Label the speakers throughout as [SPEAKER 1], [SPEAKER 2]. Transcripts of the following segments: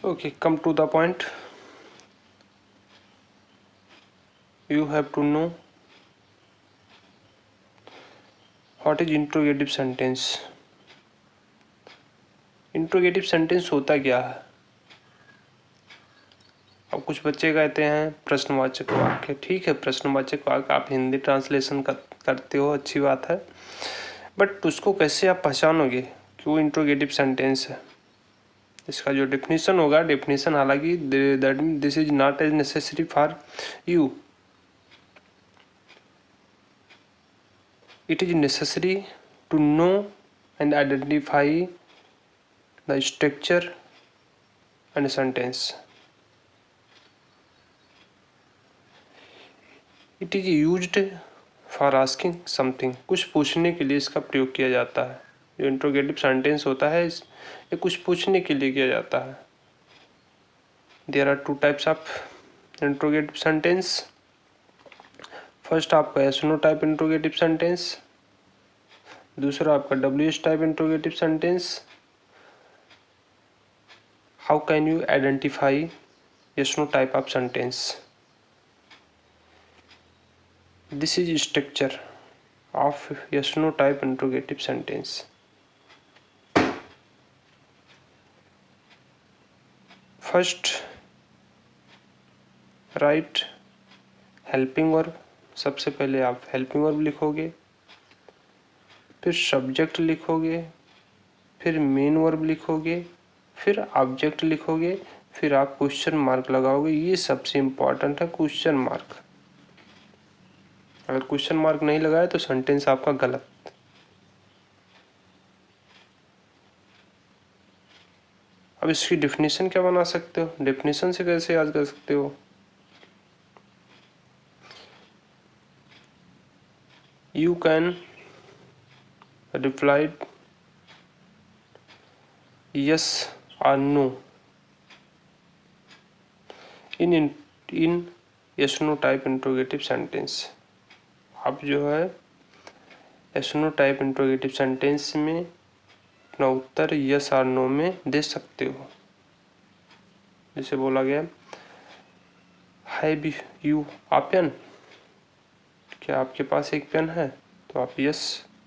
[SPEAKER 1] Okay, come to the point. You have to know what is interrogative sentence. Interrogative sentence होता क्या है? अब कुछ बच्चे कहते हैं प्रश्नवाचक वाक्य। ठीक है, प्रश्नवाचक वाक्य आप हिंदी ट्रांसलेशन करते हो, अच्छी बात है, बट उसको कैसे आप पहचानोगे कि वो इंट्रोगेटिव सेंटेंस है? इसका जो डेफिनेशन होगा, डेफिनेशन हालांकि that this is not as necessary for you, it is necessary to know and identify the structure and sentence. It is used for asking something. कुछ पूछने के लिए इसका प्रयोग किया जाता है। जो इंट्रोगेटिव सेंटेंस होता है ये कुछ पूछने के लिए किया जाता है। There are two types of interrogative sentence. First आपका yes no type interrogative sentence, दूसरा आपका WH type interrogative sentence. How can you identify yes no type of sentence? This is structure of yes no type interrogative sentence. First right helping verb. सबसे पहले आप helping verb लिखोगे, फिर subject लिखोगे, फिर main verb लिखोगे, फिर object लिखोगे, फिर आप क्वेश्चन मार्क लगाओगे। ये सबसे इंपॉर्टेंट है, क्वेश्चन मार्क। अगर क्वेश्चन मार्क नहीं लगाए तो सेंटेंस आपका गलत। अब इसकी डेफिनेशन क्या बना सकते हो? डेफिनेशन से कैसे याद कर सकते हो? You can reply yes or no in yes no type interrogative sentence. आप जो है yes no type interrogative sentence में अपना उत्तर yes और no में दे सकते हो। जैसे बोला गया हैव यू अ पेन, क्या आपके पास एक पेन है? तो आप यस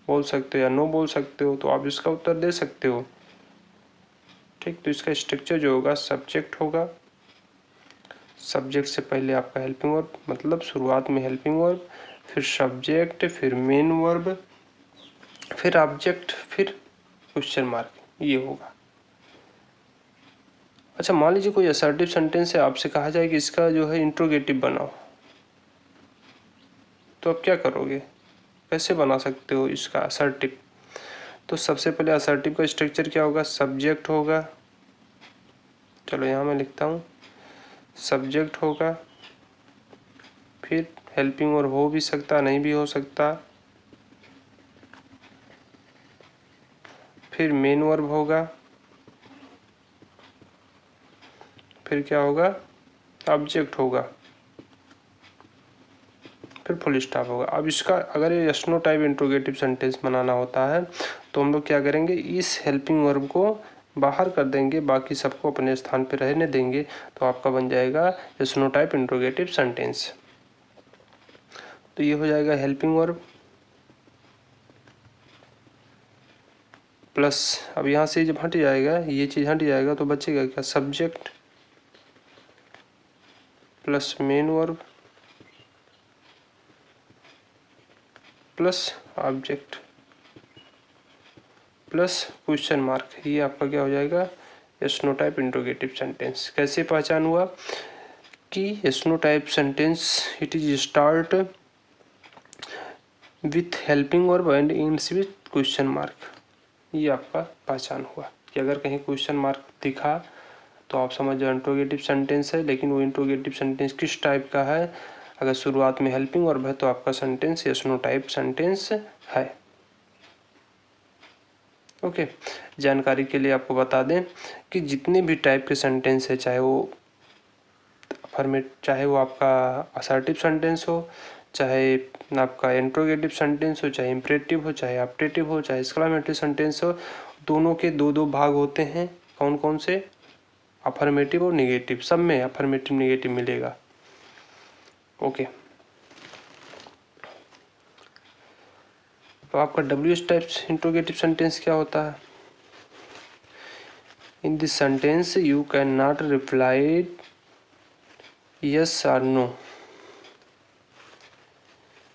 [SPEAKER 1] बोल सकते हो या नो बोल सकते हो, तो आप इसका उत्तर दे सकते हो। ठीक, तो इसका स्ट्रक्चर जो होगा सब्जेक्ट होगा, सब्जेक्ट से पहले आपका हेल्पिंग वर्ब, मतलब शुरुआत में हेल्पिंग वर्ब, फिर सब्जेक्ट, फिर मेन वर्ब, फिर ऑब्जेक्ट, फिर क्वेश्चन मार्क, ये होगा। अच्छा, मान लीजिए कोई असर्टिव सेंटेंस है, आपसे कहा जाए कि इसका जो है इंट्रोगेटिव बनाओ, तो आप क्या करोगे? कैसे बना सकते हो इसका असर्टिव? तो सबसे पहले असर्टिव का स्ट्रक्चर क्या होगा? सब्जेक्ट होगा, चलो यहाँ मैं लिखता हूँ, सब्जेक्ट होगा, फिर हेल्पिंग वर्ब हो भी सकता, नहीं भी हो सकता, फिर मेन वर्ब होगा, फिर क्या होगा? ऑब्जेक्ट होगा, फिर फुल स्टॉप होगा। अब इसका अगर ये yes no type interrogative sentence बनाना होता है तो हम लोग क्या करेंगे? इस हेल्पिंग वर्ब को बाहर कर देंगे, बाकी सबको अपने स्थान पर रहने देंगे, तो आपका बन जाएगा yes no type interrogative sentence. तो ये हो जाएगा हेल्पिंग वर्ब प्लस, अब यहाँ से जब हट जाएगा, ये चीज़ हट जाएगा, तो बचेगा क्या? Subject plus main verb plus object plus question mark. ये आपका क्या हो जाएगा? Yes no type interrogative sentence. कैसे पहचान हुआ कि yes no type sentence? It is start with helping verb and ends with question mark. ये आपका पहचान हुआ कि अगर कहीं क्वेश्चन मार्क दिखा तो आप समझ जाओ इंट्रोगेटिव सेंटेंस है, लेकिन वो इंट्रोगेटिव सेंटेंस किस टाइप का है? अगर शुरुआत में हेल्पिंग वर्ब है तो आपका sentence yes no type sentence है। ओके, जानकारी के लिए आपको बता दें कि जितने भी टाइप के सेंटेंस है, चाहे वो अफर्मेटिव, चाहे वो आपका असर्टिव सेंटेंस हो, चाहे आपका इंट्रोगेटिव सेंटेंस हो, चाहे इम्परेटिव हो, चाहे ऑप्टेटिव हो, चाहे एक्सक्लेमेटरी सेंटेंस हो, दोनों के दो दो भाग होते हैं। कौन कौन से? अफर्मेटिव और निगेटिव, सब में अफर्मेटिव निगेटिव मिलेगा। ओके, तो आपका WH टाइप्स इंट्रोगेटिव सेंटेंस क्या होता है? In this sentence you can not reply yes or no,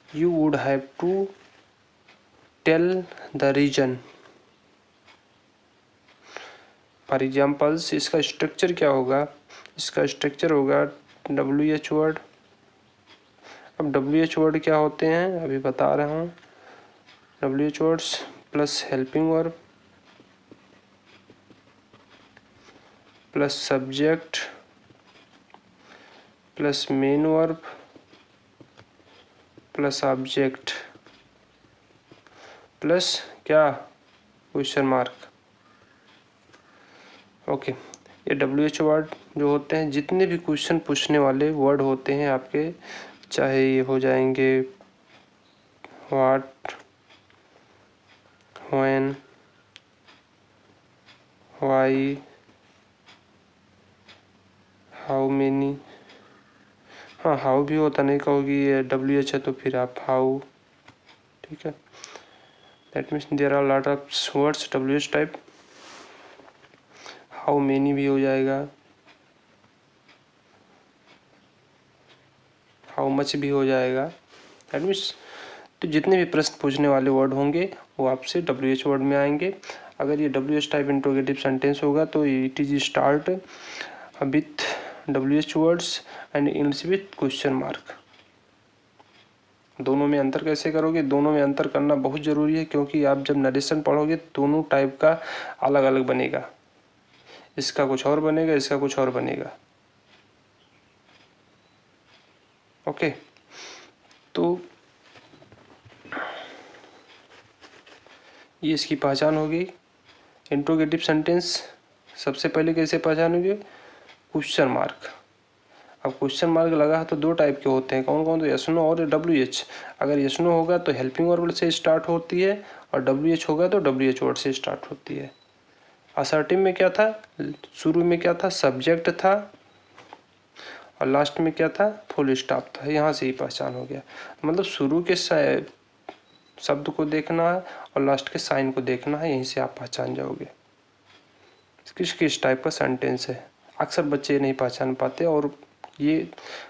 [SPEAKER 1] you would have to tell the reason। For examples इसका स्ट्रक्चर क्या होगा? इसका स्ट्रक्चर होगा WH वर्ड। अब WH वर्ड क्या होते हैं अभी बता रहा हूँ। WH words plus helping verb plus subject plus main verb plus object plus क्या, क्वेश्चन मार्क। ओके, ये WH वर्ड जो होते हैं, जितने भी क्वेश्चन पूछने वाले वर्ड होते हैं आपके, चाहे ये हो जाएंगे what, when, why, how many. हाँ, हाउ भी होता, नहीं कहोगी ये WH है तो फिर आप हाउ, ठीक है। That means there are lot of words WH type. How many भी हो जाएगा, हाउ मच भी हो जाएगा। दैट मीन्स तो जितने भी प्रश्न पूछने वाले वर्ड होंगे वो आपसे WH वर्ड में आएंगे। अगर ये WH टाइप इंट्रोगेटिव सेंटेंस होगा तो it is start with WH words and ends with question mark. दोनों में अंतर कैसे करोगे? दोनों में अंतर करना बहुत ज़रूरी है, क्योंकि आप जब नरेशन पढ़ोगे दोनों टाइप का अलग अलग बनेगा। इसका कुछ और बनेगा, इसका कुछ और बनेगा। ओके, तो ये इसकी पहचान होगी। इंट्रोगेटिव सेंटेंस सबसे पहले कैसे पहचानोगे? Question mark. अब क्वेश्चन मार्क लगा है तो दो टाइप के होते हैं, कौन कौन? तो यस नो और WH। अगर यस नो होगा तो हेल्पिंग वर्ब से स्टार्ट होती है, और WH होगा तो WH वर्ड से स्टार्ट होती है। असर्टिव में क्या था? शुरू में क्या था? सब्जेक्ट था, और लास्ट में क्या था? फुल स्टॉप था। यहाँ से ही पहचान हो गया। मतलब शुरू के शब्द को देखना है और लास्ट के साइन को देखना है, यहीं से आप पहचान जाओगे किस किस टाइप का सेंटेंस है। अक्सर बच्चे नहीं पहचान पाते और ये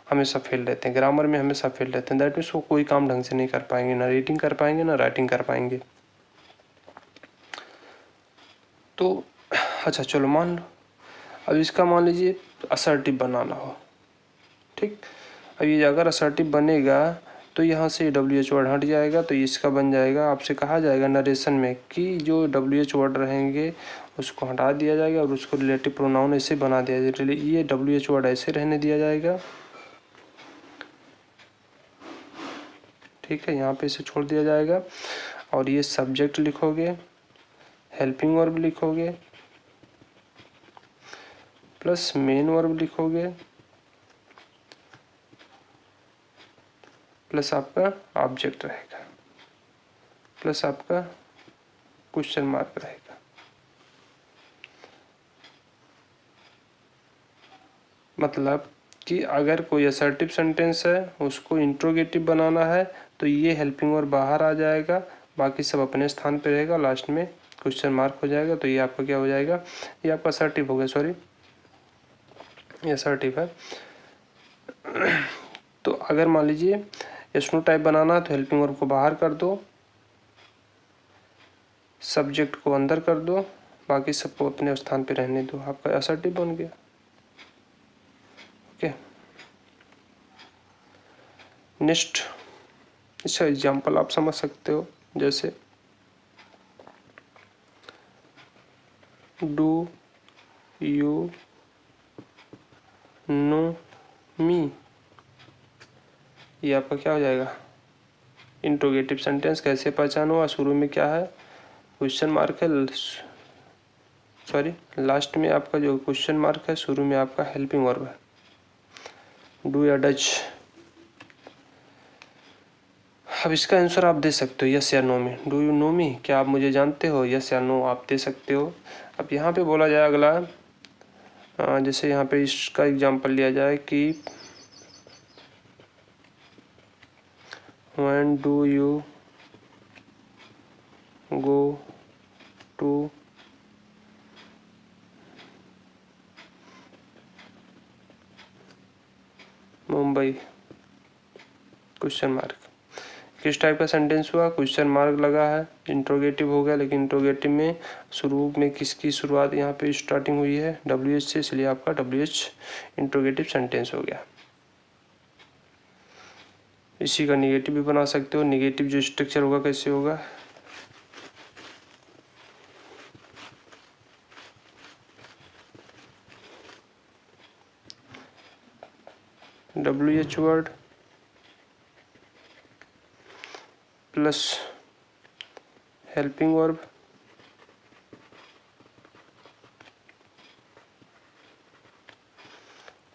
[SPEAKER 1] हमेशा फेल रहते हैं, ग्रामर में हमेशा फेल रहते हैं। दैट मीन्स वो कोई काम ढंग से नहीं कर पाएंगे, ना रीडिंग कर पाएंगे ना राइटिंग कर पाएंगे। तो अच्छा चलो मान लो, अब इसका मान लीजिए असर्टिव बनाना हो, ठीक। अब ये अगर असर्टिव बनेगा तो यहाँ से WH वर्ड हट जाएगा, तो इसका बन जाएगा, आपसे कहा जाएगा नरेशन में कि जो WH वर्ड रहेंगे उसको हटा दिया जाएगा और उसको रिलेटिव प्रोनाउन ऐसे बना दिया जाएगा। ये WH वर्ड ऐसे रहने दिया जाएगा, ठीक है, यहाँ पे इसे छोड़ दिया जाएगा। और ये सब्जेक्ट लिखोगे, हेल्पिंग वर्ब लिखोगे, प्लस मेन वर्ब लिखोगे, प्लस आपका ऑब्जेक्ट रहेगा, प्लस आपका क्वेश्चन मार्क रहेगा। मतलब कि अगर कोई असर्टिव सेंटेंस है उसको इंट्रोगेटिव बनाना है तो ये हेल्पिंग वर्ब बाहर आ जाएगा, बाकी सब अपने स्थान पे रहेगा, लास्ट में क्वेश्चन मार्क हो जाएगा। तो ये आपका क्या हो जाएगा? ये आपका असर्टिव हो गया, सॉरी ये असर्टिव है। तो अगर मान लीजिए यस नो टाइप बनाना है तो हेल्पिंग वर्ब को बाहर कर दो, सब्जेक्ट को अंदर कर दो, बाकी सबको अपने स्थान पे रहने दो, आपका असर्टिव बन गया। ओके, नेक्स्ट इसका एग्जाम्पल आप समझ सकते हो, जैसे डू यू नो मी, ये आपका क्या हो जाएगा? Interrogative sentence. कैसे पहचान हुआ? शुरू में क्या है? क्वेश्चन मार्क है, सॉरी लास्ट में आपका जो क्वेश्चन मार्क है, शुरू में आपका हेल्पिंग वर्ब है, डू या डच। अब इसका आंसर आप दे सकते हो यस या नो में। डू यू नो मी, क्या आप मुझे जानते हो? यस या नो आप दे सकते हो। अब यहाँ पे बोला जाए अगला जैसे यहाँ पे इसका एग्जांपल लिया जाए कि when do you go to Mumbai, question mark. किस टाइप का सेंटेंस हुआ? क्वेश्चन मार्क लगा है, इंट्रोगेटिव हो गया, लेकिन इंट्रोगेटिव में शुरू में किसकी शुरुआत यहाँ पे स्टार्टिंग हुई है? WH से, इसलिए आपका WH इंट्रोगेटिव सेंटेंस हो गया। इसी का निगेटिव भी बना सकते हो। निगेटिव जो स्ट्रक्चर होगा कैसे होगा? WH word plus helping verb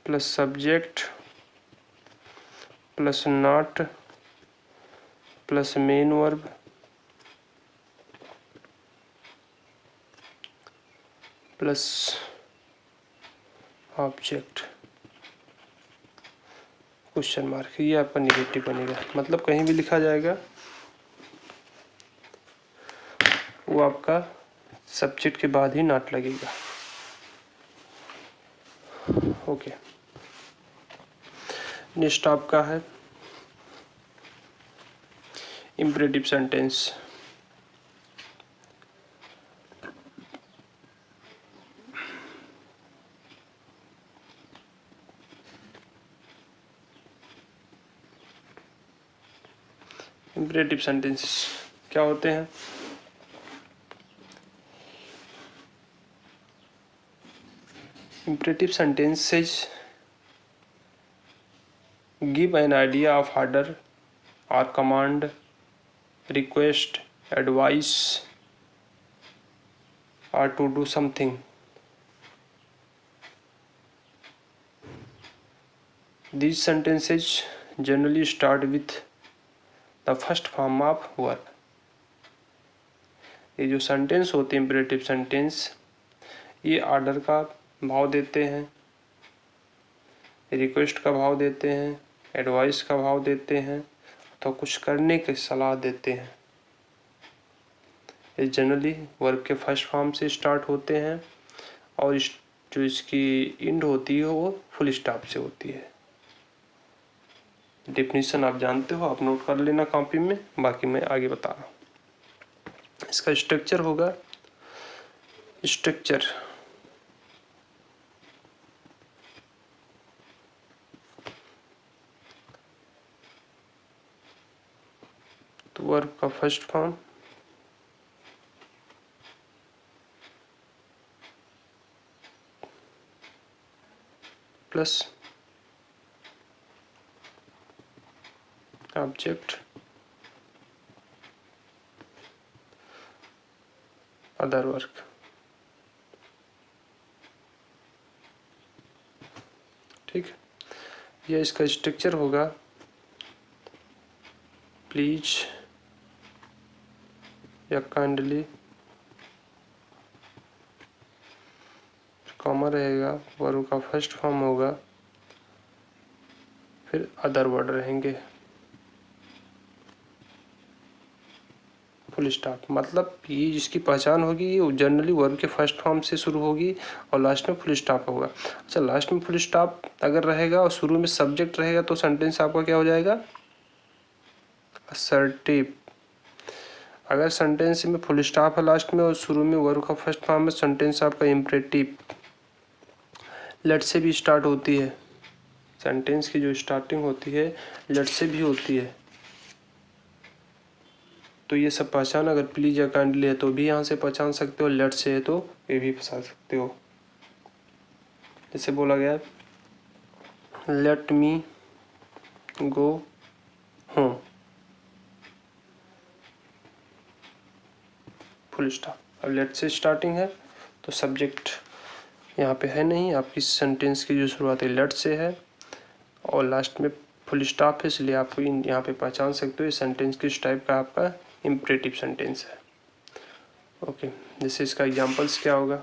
[SPEAKER 1] plus subject plus not plus main verb plus object, question mark. ये आपका निगेटिव बनेगा। मतलब कहीं भी लिखा जाएगा वो आपका सब्जेक्ट के बाद ही नॉट लगेगा। ओके, नेक्स्ट आपका है इम्परेटिव सेंटेंस। इम्परेटिव सेंटेंसेस क्या होते हैं? Imperative sentences give an idea of order or command, request, advice, or to do something. These sentences generally start with the first form of verb. ये जो sentence होते हैं imperative sentence, ये order का भाव देते हैं, रिक्वेस्ट का भाव देते हैं, एडवाइस का भाव देते हैं, तो कुछ करने की सलाह देते हैं। ये जनरली वर्ब के फर्स्ट फॉर्म से स्टार्ट होते हैं और जो इसकी इंड होती है वो फुल स्टॉप से होती है। डेफिनेशन आप जानते हो, आप नोट कर लेना कॉपी में, बाकी मैं आगे बता रहा हूँ। इसका स्ट्रक्चर होगा, स्ट्रक्चर तो वर्ब का first form plus object other work. ठीक, यह इसका स्ट्रक्चर होगा। प्लीज या काइंडली, कॉमा रहेगा, वर्ब का फर्स्ट फॉर्म होगा, फिर अदर वर्ड रहेंगे, फुल स्टॉप। मतलब ये जिसकी पहचान होगी ये जनरली वर्ब के फर्स्ट फॉर्म से शुरू होगी और लास्ट में फुल स्टॉप होगा। अच्छा, लास्ट में फुल स्टॉप अगर रहेगा और शुरू में सब्जेक्ट रहेगा तो सेंटेंस आपका क्या हो जाएगा? असर्टिव। अगर सेंटेंस में फुल स्टॉप है लास्ट में और शुरू में वर्ब का फर्स्ट फॉर्म में, सेंटेंस आपका इम्परेटिव। लेट से भी स्टार्ट होती है, सेंटेंस की जो स्टार्टिंग होती है लेट से भी होती है, तो ये सब पहचान। अगर प्लीज या काइंडली है तो भी यहाँ से पहचान सकते हो, लेट से है तो ये भी पहचान सकते हो। जैसे बोला गया let me go home, full stop. अब लेट से स्टार्टिंग है तो सब्जेक्ट यहाँ पे है नहीं, आपकी सेंटेंस की जो शुरुआत है लेट से है और लास्ट में फुल स्टॉप है, इसलिए आपको यहाँ पे पहचान सकते हो ये सेंटेंस किस टाइप का आपका इम्परेटिव सेंटेंस है। ओके, जैसे इसका एग्जांपल्स क्या होगा?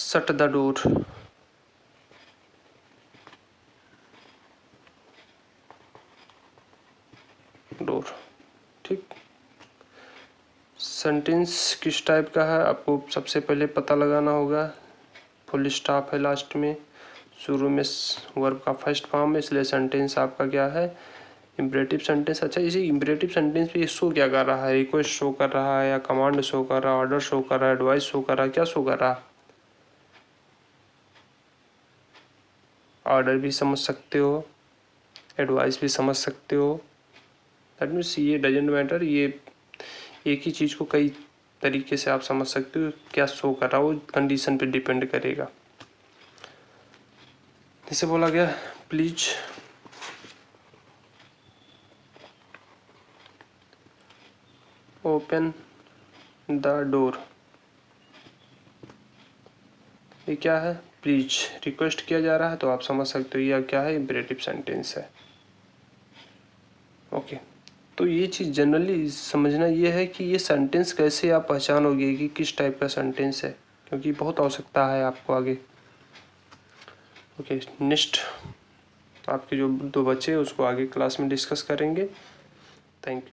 [SPEAKER 1] Shut the door. डोर, ठीक। सेंटेंस किस टाइप का है आपको सबसे पहले पता लगाना होगा। फुल स्टॉप है लास्ट में, शुरू में वर्ब का फर्स्ट फॉर्म है, इसलिए सेंटेंस आपका क्या है, इम्परेटिव सेंटेंस। अच्छा, इसी इम्परेटिव सेंटेंस पे ये शो क्या कर रहा है, रिक्वेस्ट शो कर रहा है या कमांड शो कर रहा है, ऑर्डर शो कर रहा है, एडवाइस शो कर रहा है, क्या शो कर रहा है। ऑर्डर भी समझ सकते हो, एडवाइस भी समझ सकते हो। दैट मीन्स ये डजेंट मैटर, ये एक ही चीज़ को कई तरीके से आप समझ सकते हो। क्या शो कर रहा है वो कंडीशन पे डिपेंड करेगा। जैसे बोला गया प्लीज ओपन द डोर, ये क्या है, प्लीज रिक्वेस्ट किया जा रहा है, तो आप समझ सकते हो यह क्या है, इम्परेटिव सेंटेंस है। ओके, तो ये चीज़ जनरली समझना ये है कि ये सेंटेंस कैसे आप पहचानोगे कि किस टाइप का सेंटेंस है, क्योंकि बहुत आवश्यकता है आपको आगे। ओके, नेक्स्ट आपके जो 2 बच्चे उसको आगे क्लास में डिस्कस करेंगे। Thank you.